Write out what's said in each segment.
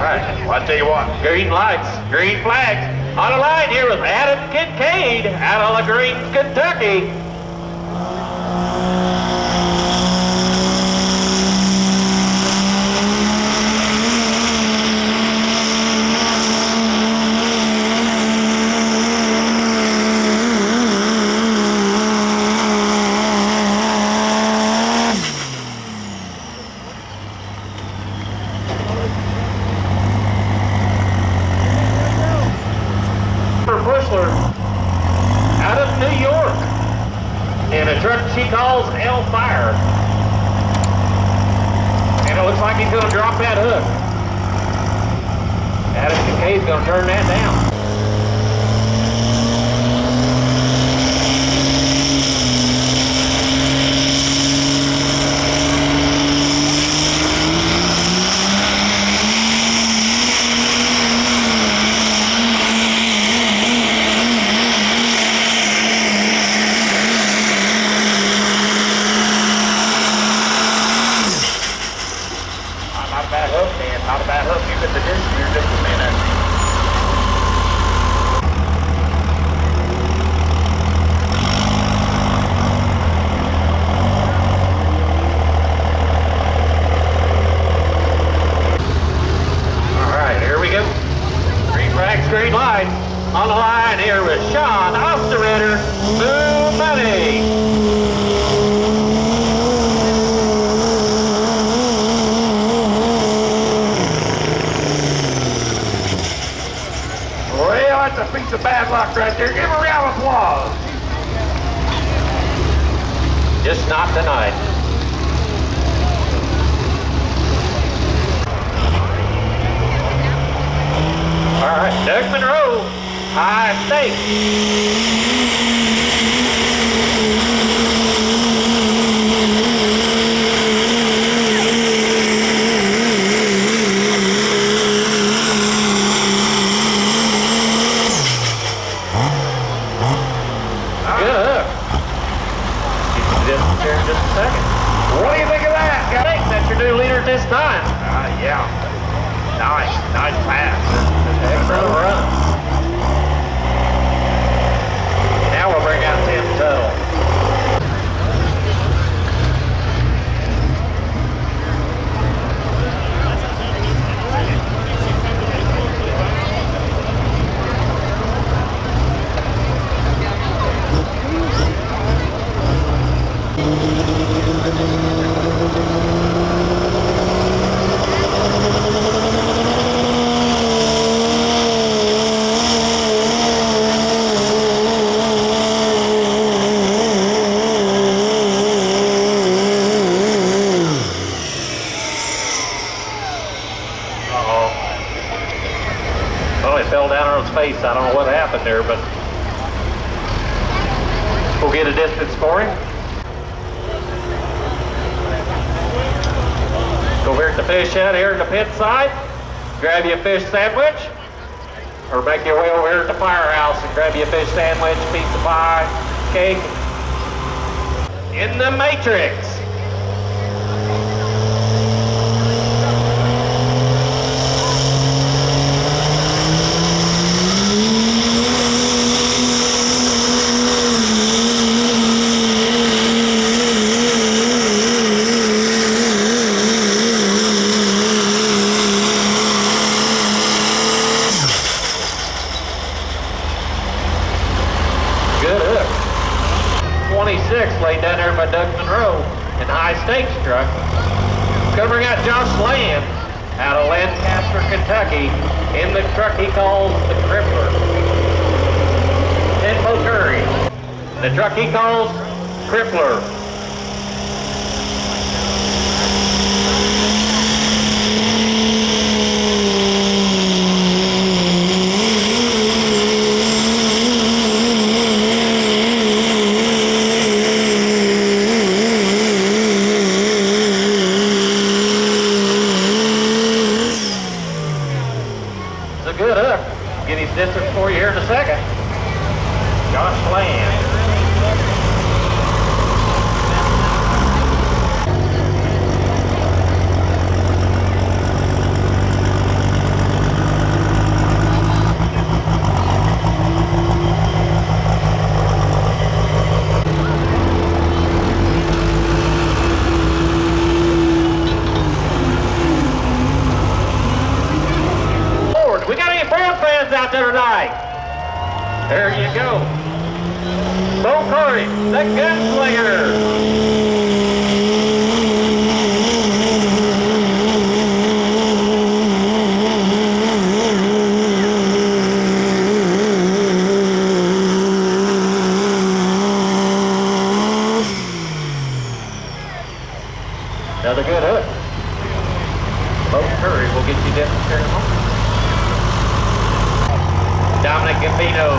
All right, well, I tell you what, green lights, green flags. On the line here with Adam Kincaid out of LaGrange, Kentucky. Out of New York in a truck she calls Fire, and it looks like he's going to drop that hook. Adam Kincaid's going to turn that down. Not a bad hook. You get the disc here just a minute. All right, here we go. Green flags, green lights. On the line here with Sean Osterritter, Moo Money. That's a piece of bad luck right there. Give a round of applause. Just not tonight. All right, Doug Monroe, high stakes. Just a second. What do you think of that? I think that's your new leader this time. Yeah. Nice pass. Excellent run. Now we'll bring out Tim Tuttle. Well, it fell down on his face. I don't know what happened there, but we'll get a distance for him. Go over at the fish head here at the pit side. Grab you a fish sandwich. Or make your way over here at the firehouse and grab you a fish sandwich, pizza pie, cake. In the Matrix. Good hook. 26 laid down there by Doug Monroe in the high stakes truck. Covering out Josh Land out of Lancaster, Kentucky in the truck he calls the Crippler. Tempo Curry. The truck he calls Crippler. A good hook. Get his distance for you here in a second. Josh Land. out there tonight. There you go. Bo Curry, the gunslinger. Another good hook. Bo Curry will get you distance here in a moment. Dominic Gambino,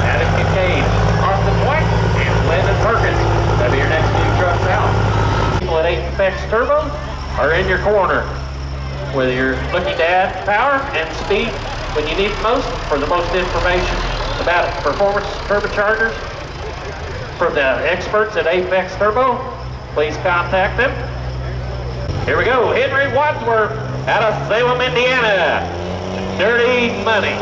Adam Kincaid, Austin White, and Landon Perkins. That'll be your next few trucks out. People at Apex Turbo are in your corner. Whether you're looking to add power and speed when you need it most, for the most information about performance turbochargers from the experts at Apex Turbo, please contact them. Here we go, Henry Wadsworth out of Salem, Indiana. Dirty Money.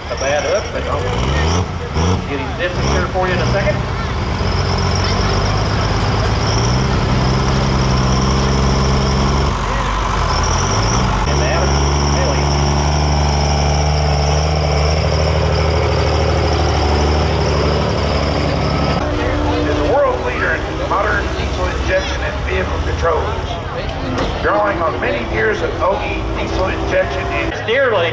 A bad hook, but I'll get his distance here for you in a second. Drawing on many years of OE diesel injection engine. Dearly,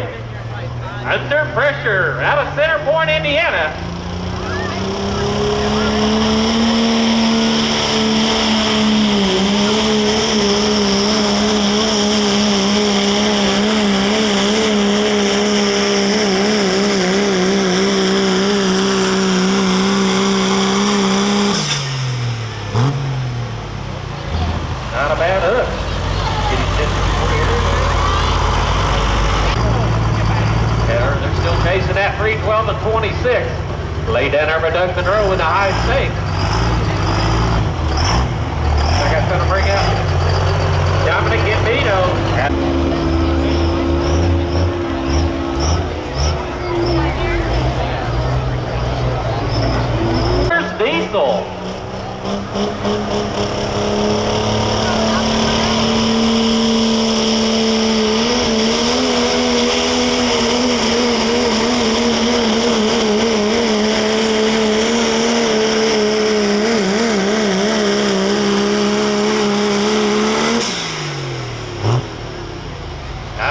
under pressure, out of Center Point, Indiana. Not a bad hook. They're still chasing that 312 and 26. Lay down over Doug Monroe with a high stake. I got going to bring out Dominic Gambino. Here's Diesel.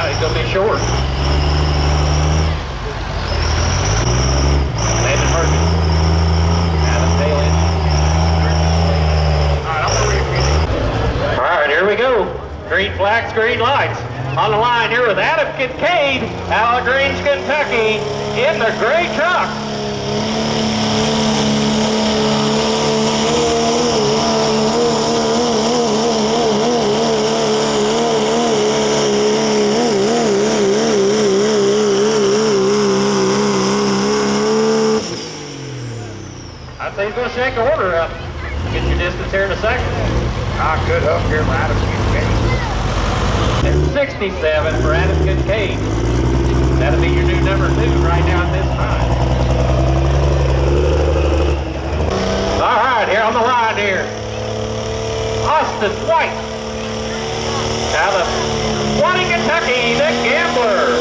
He's going to be short. Landon Perkins. Adam tail end. All right, here we go. Green flags, green lights. On the line here with Adam Kincaid out of Grange, Kentucky in the gray truck. I'd say he's going to shake the order up. Get your distance here in a second. Good hook here for Adam Kincaid. It's 67 for Adam Kincaid. That'll be your new number 2 right now at this time. All right, here on the line here. Austin White. Out of Swanee, Kentucky, the Gambler.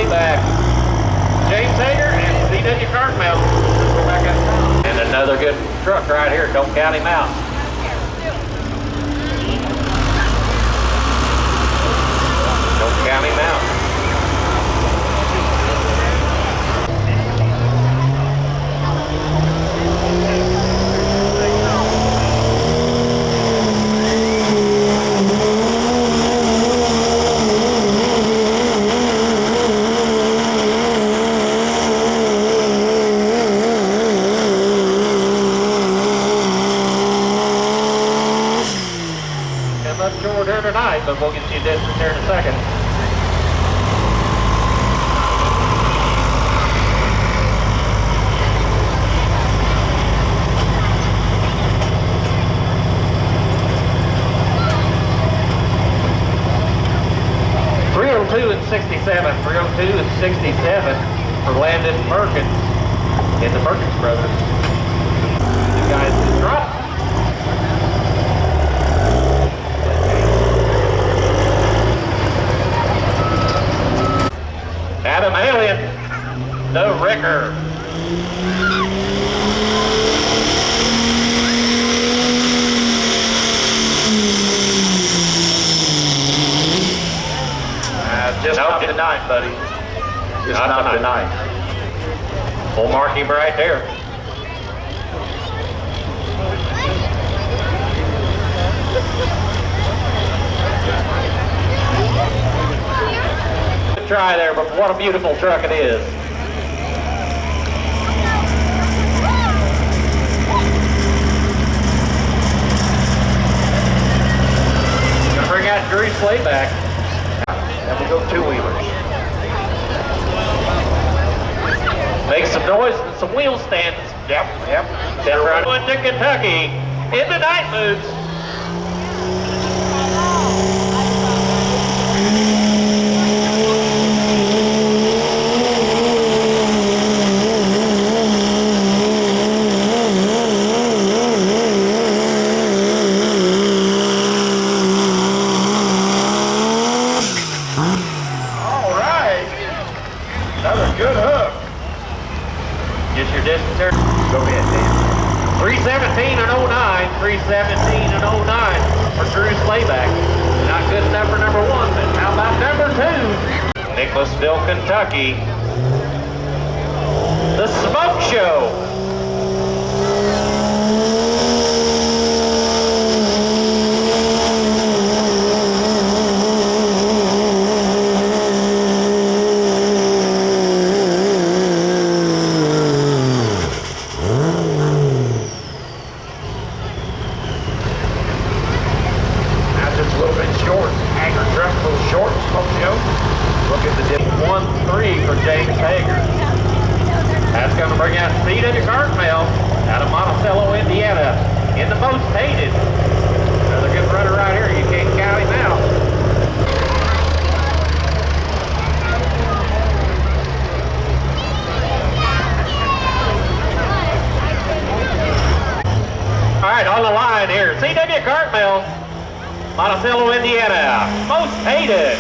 Back. James Hager and C.W. Cartmel. And another good truck right here. Don't count him out. Don't count him out. here tonight, but we'll get you a distance here in a second. And 67, 302 and 67 for Landon Perkins in the Perkins brothers. You guys just drop. Adam Alien, the wrecker. Just not tonight, buddy. Just not tonight. We'll mark him right there. Good try there, but what a beautiful truck it is. Gonna bring out Drew Slayback. And we go two-wheelers. Make some noise and some wheel stands. Yep. Then right into Kentucky in the night moves. All right. Another good hook. Just your distance there. Go ahead, Dan. 317 and 09, 317 and 09 for Drew Slayback. Not good enough for number one, but how about number two? Nicholasville, Kentucky. The Smoke Show. For James Hager. That's going to bring out C.W. Cartmel out of Monticello, Indiana, in the most hated. Another good runner right here. You can't count him out. All right, on the line here, C.W. Cartmel, Monticello, Indiana, most hated.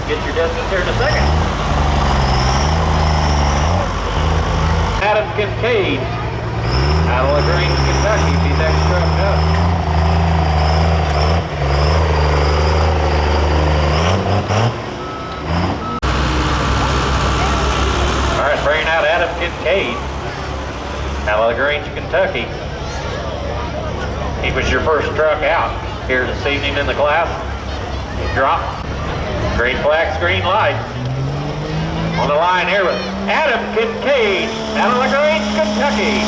Get your distance here in a second. Adam Kincaid out of LaGrange, Kentucky, be next truck up. All right, bringing out Adam Kincaid out of LaGrange, Kentucky. He was your first truck out here this evening in the class. He dropped. Green flags, green lights. On the line here with Adam Kincaid out of LaGrange, Kentucky.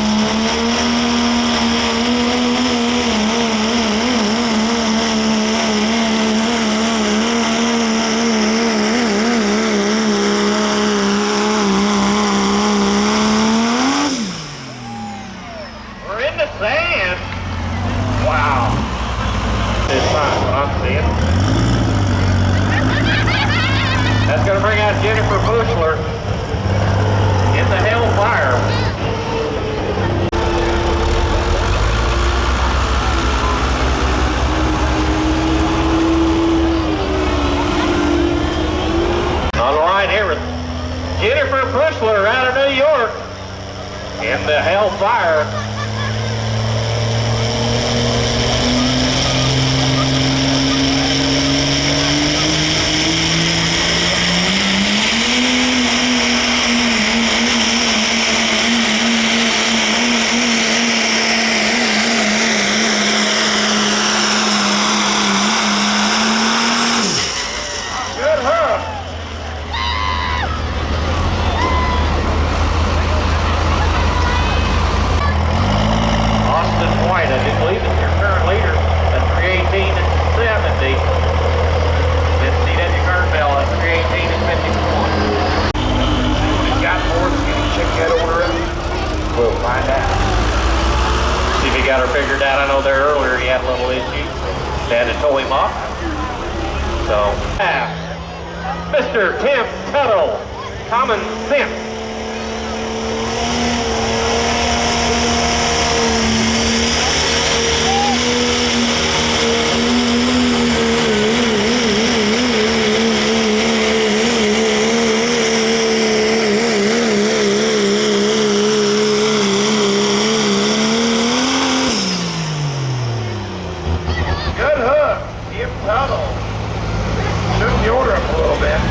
We're in the sand. Wow. It's fine, what I'm seeing. That's going to bring out Jennifer Bushler in the Hellfire. On the line here with Jennifer Bushler out of New York in the Hellfire. got her figured out. I know there earlier he had a little issue. They had to tow him up. So, Mr. Tim Tuttle, Common Sense. Good hook, Tim Tuttle. Shooting the order up a little bit.